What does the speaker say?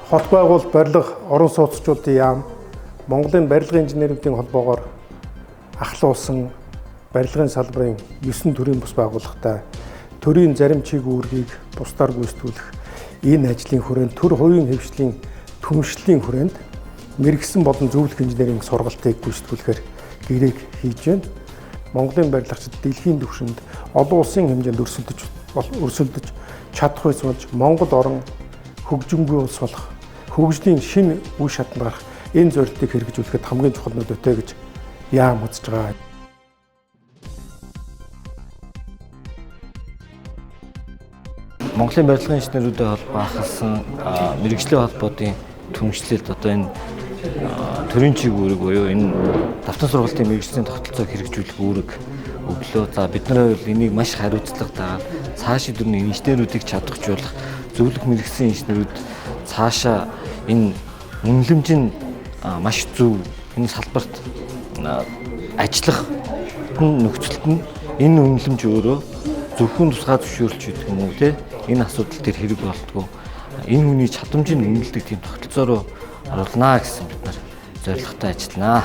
Хот байгуулалт барилга орон сууцчдын яам Монголын барилгын инженерийн холбоогоор ахлуулсан барилгын салбарын 9 төрлийн бус байгууллагатай төрийн зарим чиг үүргийг бусдаар гүйцэтгүүлэх энэ ажлын хүрээнд төр хувийн хэвшлийн түншлэлийн хүрээнд мэрэгсэн болон зөвлөх инженерийн сургалтыг гүйцэтгүүлэхээр гэрээг хийж байна. Монголын барилгачид дэлхийн түвшинд олон улсын хэмжээнд өрсөлдөж чадах байсан болж Монгол орон хөгжингүй улс болох хөгжлийн шинэ үе шатанд гарах энэ зорилтыг хэрэгжүүлэхэд хамгийн чухал нөлөөтэй гэж яам үзэж байгаа. Монголын барилгын инженерүүдийн холбоо ахалсан мэрэгжлийн холбоодын түншлэлд одоо энэ төрийн чиг үүрэг буюу энэ давтан сургалтын мэрэгжлийн тогтолцоог хэрэгжүүлэх үүрэг өглөө. За бидний хувьд энийг маш хариуцлагатайгаар цаашид дөрвөн инженерүүдийг чадахжуулах зөвлөх мэрэгсэн инженерүүд цаашаа энэ үнэлэмж нь маш зөв энэ салбарт ажиллах нөхцөлд нь энэ үнэлэмж өөрөө зөвхөн тусгай зөвшөөрөлч гэдэг юм уу те энэ асуудал төр хэрэг болтгоо энэ хүний чадамжийг үнэлдэг тийм тогтолцоо руу оруулнаа гэсэн бид нар зорилготой ажилланаа.